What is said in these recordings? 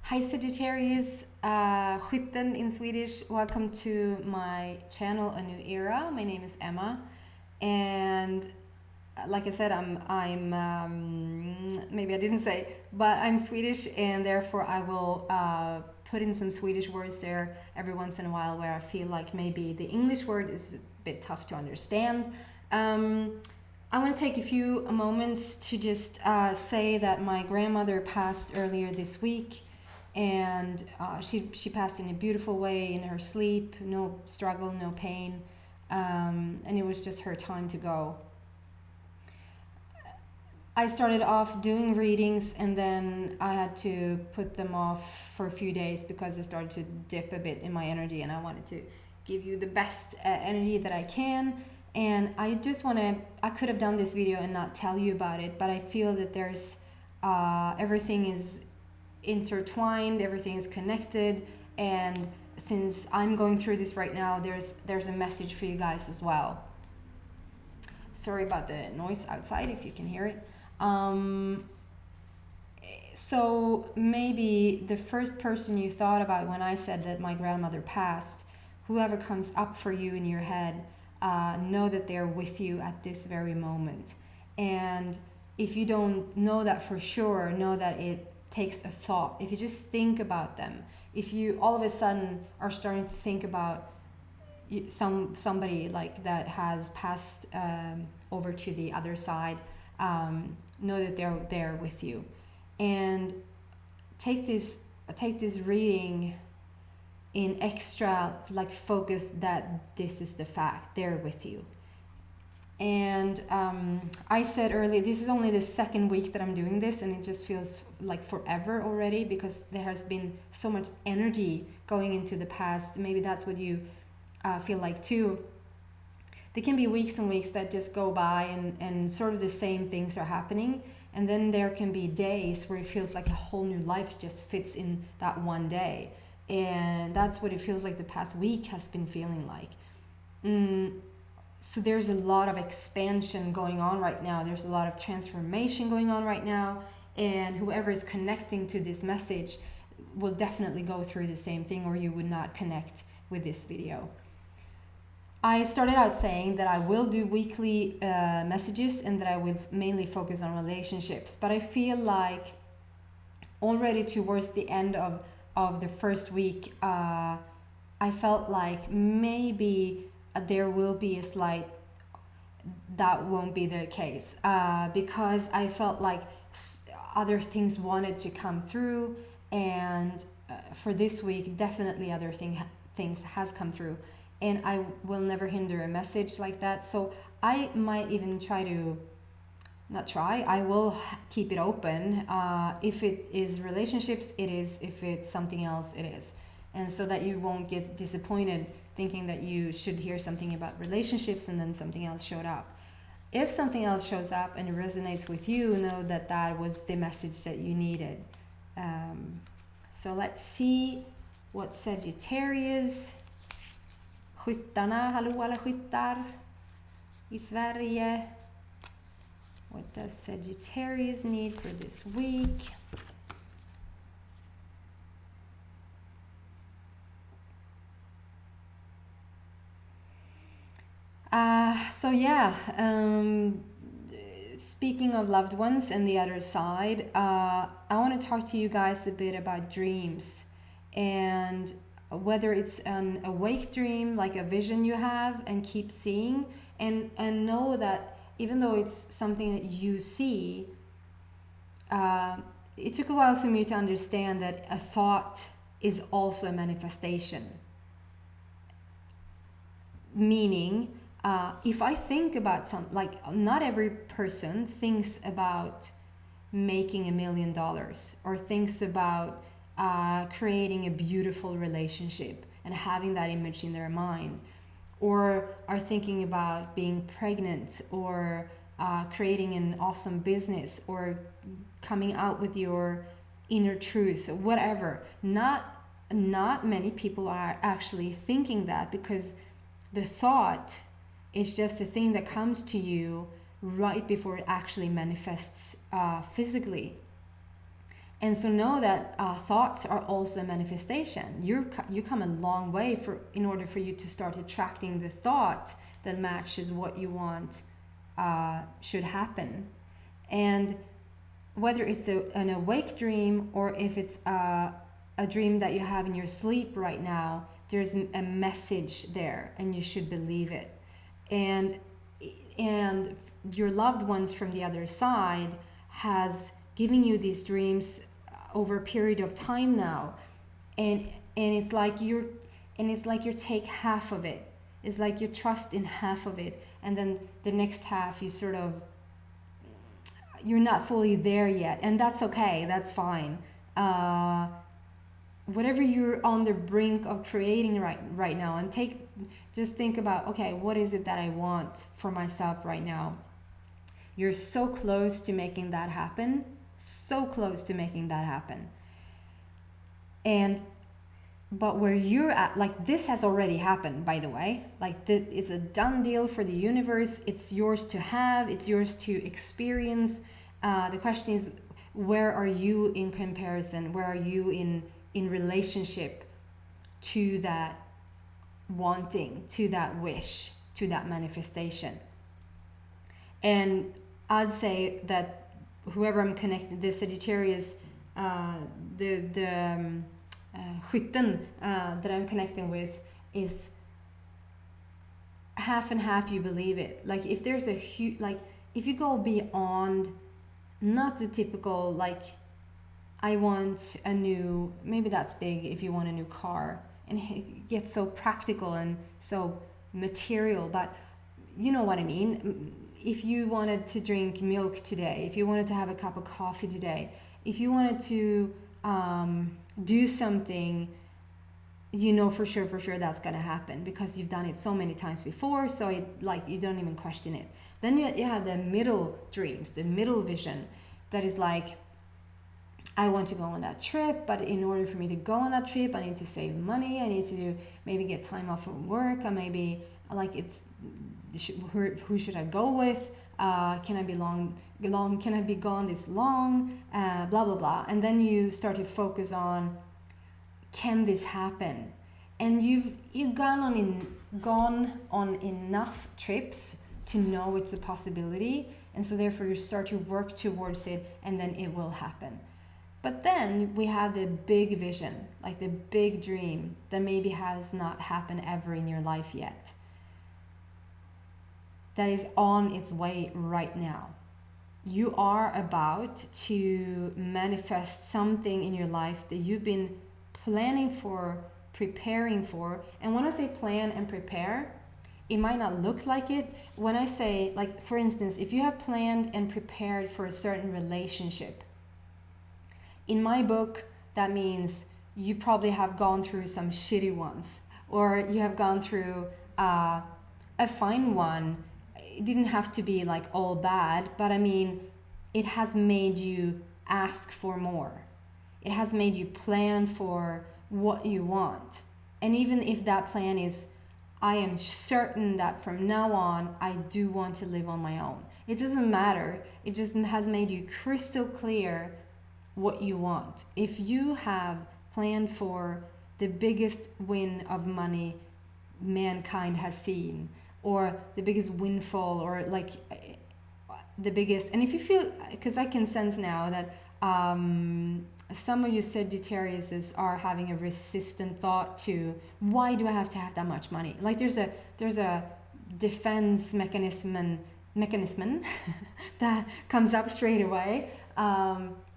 Hi Sagittarius, Skytten in Swedish. Welcome to my channel, A New Era. My name is Emma, and like I said, I'm maybe I didn't say, but I'm Swedish, and therefore I will put in some Swedish words there every once in a while where I feel like maybe the English word is a bit tough to understand. I want to take a few moments to just say that my grandmother passed earlier this week, and she passed in a beautiful way in her sleep, no struggle, no pain, and it was just her time to go. I started off doing readings, and then I had to put them off for a few days because I started to dip a bit in my energy, and I wanted to give you the best energy that I can. And I could have done this video and not tell you about it, but I feel that there's everything is intertwined, everything is connected, and since I'm going through this right now, there's a message for you guys as well. Sorry about the noise outside if you can hear it. So maybe the first person you thought about when I said that my grandmother passed, whoever comes up for you in your head, know that they're with you at this very moment. And if you don't know that for sure, know that it takes a thought. If you just think about them, if you all of a sudden are starting to think about somebody like that has passed over to the other side, know that they're there with you, and take this reading in extra focus that this is the fact, they're with you. And I said earlier, this is only the second week that I'm doing this, and it just feels like forever already because there has been so much energy going into the past. Maybe that's what you feel like too. There can be weeks and weeks that just go by and sort of the same things are happening, and then there can be days where it feels like a whole new life just fits in that one day, and that's what it feels like the past week has been feeling like. So there's a lot of expansion going on right now. There's a lot of transformation going on right now. And whoever is connecting to this message will definitely go through the same thing, or you would not connect with this video. I started out saying that I will do weekly messages and that I will mainly focus on relationships. But I feel like already towards the end of the first week, I felt like maybe there will be a slight, that won't be the case, because I felt like other things wanted to come through, and for this week definitely other things has come through, and I will never hinder a message like that. So I might even I will keep it open. If it is relationships, it is. If it's something else, it is. And so that you won't get disappointed thinking that you should hear something about relationships and then something else showed up. If something else shows up and it resonates with you, know that that was the message that you needed. So let's see what Sagittarius, skyttarna, hallå alla skyttar i Sverige. What does Sagittarius need for this week? So yeah, speaking of loved ones and the other side, I want to talk to you guys a bit about dreams, and whether it's an awake dream, like a vision you have and keep seeing, and know that even though it's something that you see, it took a while for me to understand that a thought is also a manifestation. Meaning, if I think about not every person thinks about making $1 million or thinks about creating a beautiful relationship and having that image in their mind, or are thinking about being pregnant, or creating an awesome business, or coming out with your inner truth, whatever. Not many people are actually thinking that, because the thought is just a thing that comes to you right before it actually manifests physically. And so know that thoughts are also a manifestation. You come a long way in order for you to start attracting the thought that matches what you want should happen. And whether it's an awake dream or if it's a dream that you have in your sleep right now, there's a message there, and you should believe it. And your loved ones from the other side has given you these dreams over a period of time now, and it's like you take half of it. It's like you trust in half of it, and then the next half you're not fully there yet, and that's okay. That's fine. Whatever you're on the brink of creating right now, and just think about, okay, what is it that I want for myself right now? You're so close to making that happen. So close to making that happen. But where you're at, like, this has already happened, by the way. Like, it's a done deal for the universe. It's yours to have. It's yours to experience. The question is, where are you in comparison? Where are you in relationship to that wanting, to that wish, to that manifestation? And I'd say that whoever I'm connected, the Sagittarius, Skytten that I'm connecting with, is half and half. You believe it. Like, if there's a huge, like, if you go beyond, not the typical, like, I want a new, maybe that's big if you want a new car, and it gets so practical and so material, but you know what I mean. If you wanted to drink milk today, if you wanted to have a cup of coffee today, if you wanted to do something, you know for sure that's gonna happen because you've done it so many times before, so you don't even question it. Then you have the middle dreams, the middle vision, that is like, I want to go on that trip, but in order for me to go on that trip, I need to save money, I need to maybe get time off from work, or maybe, like, who should I go with? Can I be long? Can I be gone this long? Blah blah blah. And then you start to focus on, can this happen? And you've gone on enough trips to know it's a possibility, and so therefore you start to work towards it, and then it will happen. But then we have the big vision, like the big dream that maybe has not happened ever in your life yet, that is on its way right now. You are about to manifest something in your life that you've been planning for, preparing for. And when I say plan and prepare, it might not look like it. When I say, like, for instance, if you have planned and prepared for a certain relationship, in my book, that means you probably have gone through some shitty ones, or you have gone through a fine one. It didn't have to be like all bad, but I mean, it has made you ask for more. It has made you plan for what you want. And even if that plan is, I am certain that from now on, I do want to live on my own. It doesn't matter. It just has made you crystal clear what you want. If you have planned for the biggest win of money mankind has seen, or the biggest windfall, or like the biggest, and if you feel, because I can sense now that some of you Sagittarius are having a resistant thought to, why do I have to have that much money? Like there's a defense mechanism that comes up straight away.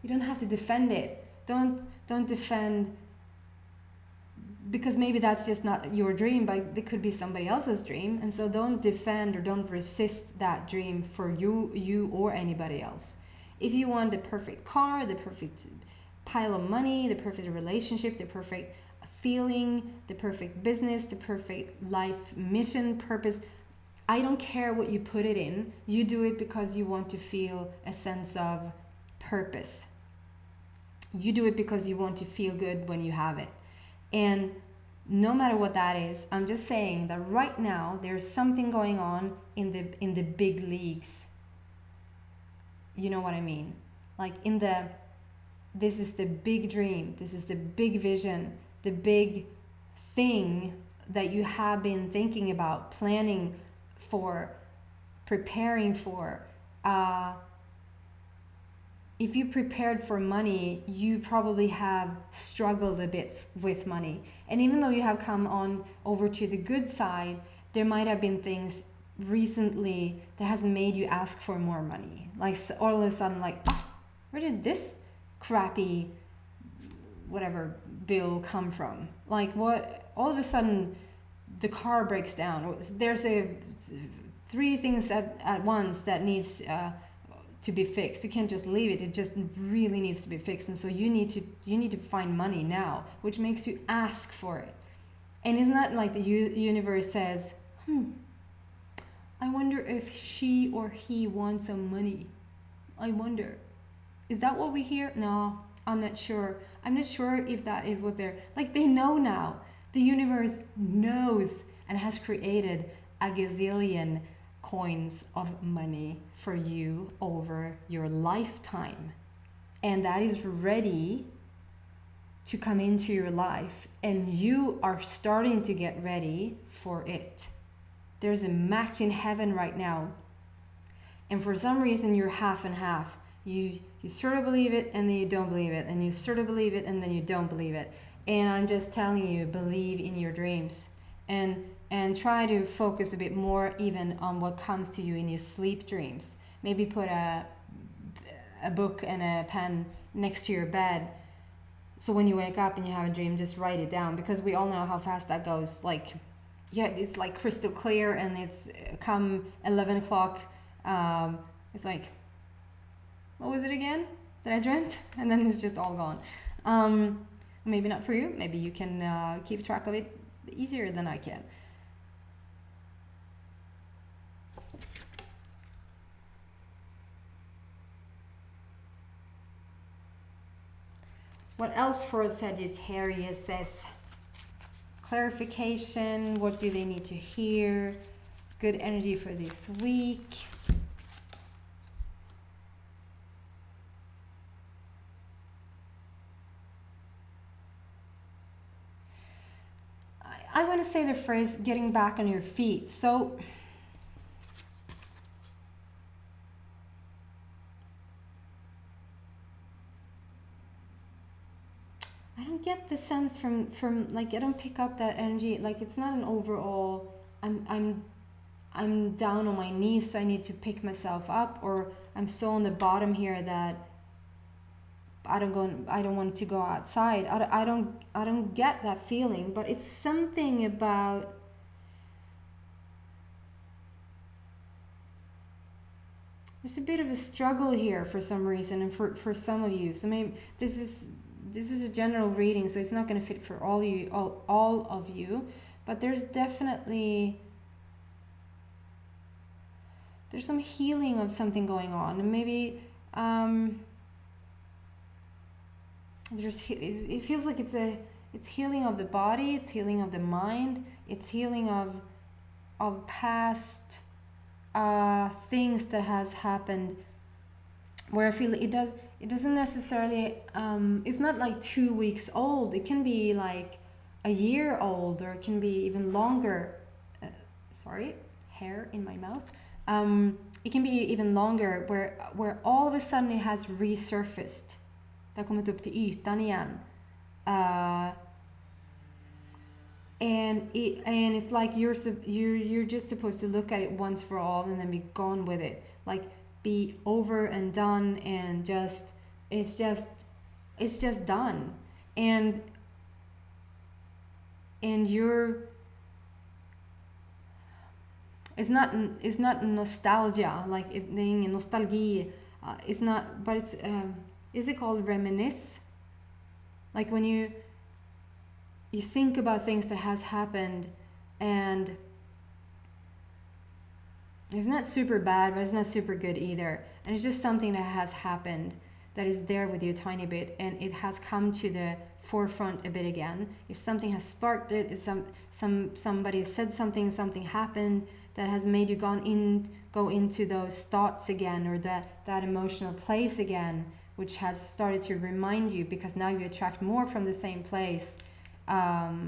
You don't have to defend it. Don't defend, because maybe that's just not your dream, but it could be somebody else's dream. And so don't defend or don't resist that dream for you or anybody else. If you want the perfect car, the perfect pile of money, the perfect relationship, the perfect feeling, the perfect business, the perfect life mission, purpose, I don't care what you put it in. You do it because you want to feel a sense of purpose. You do it because you want to feel good when you have it. And no matter what that is, I'm just saying that right now there's something going on in the big leagues. You know what I mean? Like in the this is the big dream, this is the big vision, the big thing that you have been thinking about, planning for, preparing for. If you prepared for money, you probably have struggled a bit with money. And even though you have come on over to the good side, there might have been things recently that has made you ask for more money. Like all of a sudden, like, oh, where did this crappy whatever bill come from? Like what, all of a sudden the car breaks down. There's three things at once that needs to be fixed. You can't just leave it. It just really needs to be fixed. And so you need to find money now, which makes you ask for it. And isn't that like the universe says, I wonder if she or he wants some money. I wonder. Is that what we hear? No, I'm not sure. I'm not sure if that is what they're, like they know now. The universe knows and has created a gazillion coins of money for you over your lifetime. And that is ready to come into your life. And you are starting to get ready for it. There's a match in heaven right now. And for some reason, you're half and half. You sort of believe it and then you don't believe it. And you sort of believe it and then you don't believe it. And I'm just telling you, believe in your dreams. And try to focus a bit more even on what comes to you in your sleep dreams. Maybe put a book and a pen next to your bed. So when you wake up and you have a dream, just write it down. Because we all know how fast that goes. Like, yeah, it's like crystal clear and it's come 11 o'clock. It's like, what was it again that I dreamt? And then it's just all gone. Maybe not for you. Maybe you can keep track of it easier than I can. What else for Sagittarius says? Clarification. What do they need to hear? Good energy for this week. I want to say the phrase getting back on your feet. So I don't get the sense from like, I don't pick up that energy. Like it's not an overall I'm down on my knees, so I need to pick myself up, or I'm so on the bottom here that I don't want to go outside. I don't get that feeling, but it's something about there's a bit of a struggle here for some reason, and for some of you. So maybe this is a general reading, so it's not going to fit for all of you, but there's definitely there's some healing of something going on, and maybe it feels like it's healing of the body, it's healing of the mind, it's healing of past things that has happened, where I feel it doesn't necessarily it's not like 2 weeks old. It can be like a year old, or it can be even longer. Sorry, hair in my mouth. It can be even longer, where all of a sudden it has resurfaced. Det har kommit upp till ytan igen. And it's like you're just supposed to look at it once for all and then be gone with it. Like be over and done, and it's just done. And you're it's not nostalgia, like it being nostalgi. It's not, but it's is it called reminisce? Like when you think about things that has happened, and it's not super bad, but it's not super good either. And it's just something that has happened that is there with you a tiny bit, and it has come to the forefront a bit again. If something has sparked it, if somebody said something happened that has made you go into those thoughts again, or that emotional place again, which has started to remind you, because now you attract more from the same place. I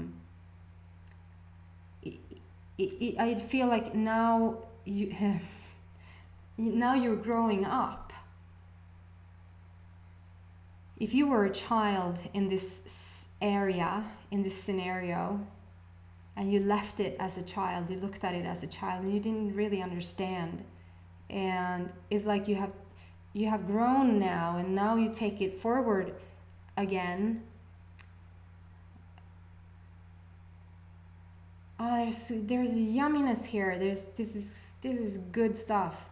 feel like now now you're growing up. If you were a child in this area, in this scenario, and you left it as a child, you looked at it as a child, and you didn't really understand, and it's like you have grown now, and now you take it forward again. There's yumminess here. This is good stuff.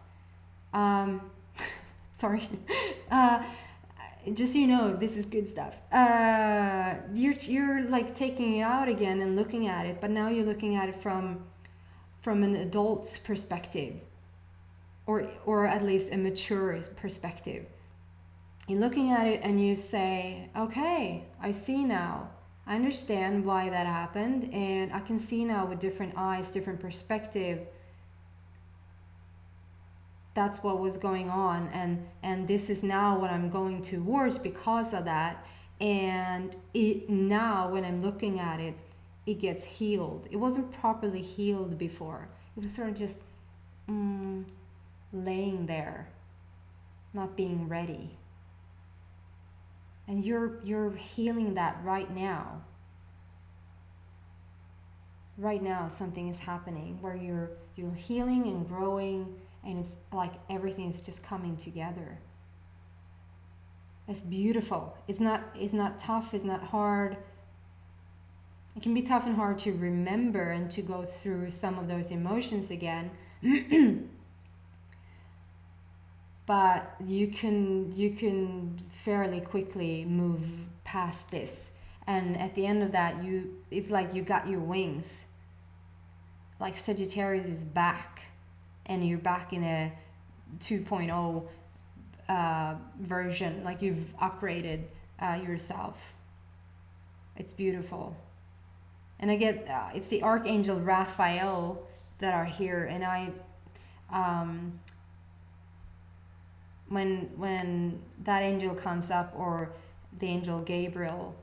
Sorry. Just so you know, this is good stuff. You're like taking it out again and looking at it, but now you're looking at it from an adult's perspective, or at least a mature perspective. You're looking at it and you say, okay, I see now. I understand why that happened, and I can see now with different eyes, different perspective. That's what was going on, and this is now what I'm going towards because of that. And now when I'm looking at it, it gets healed. It wasn't properly healed before. It was sort of just laying there, not being ready. And you're healing that right now. Right now something is happening where you're healing and growing, and it's like everything's just coming together. It's beautiful. It's not tough, it's not hard. It can be tough and hard to remember and to go through some of those emotions again. But you can fairly quickly move past this, and at the end of that, it's like you got your wings. Like Sagittarius is back, and you're back in a 2.0 version. Like you've upgraded yourself. It's beautiful, and I get it's the Archangel Raphael that are here, and I. When that angel comes up, or the angel Gabriel,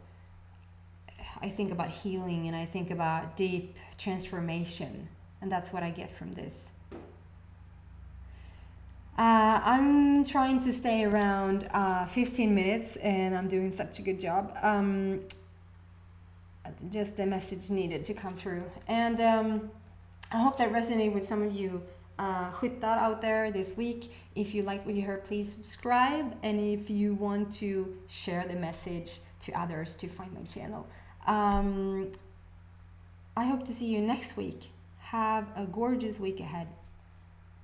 I think about healing, and I think about deep transformation, and that's what I get from this. I'm trying to stay around 15 minutes, and I'm doing such a good job. Just the message needed to come through, and I hope that resonated with some of you skyttar out there this week. If you liked what you heard, please subscribe, and if you want to share the message to others to find my channel. I hope to see you next week. Have a gorgeous week ahead.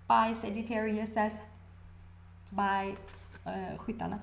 Bye Sagittarius. Bye skyttarna.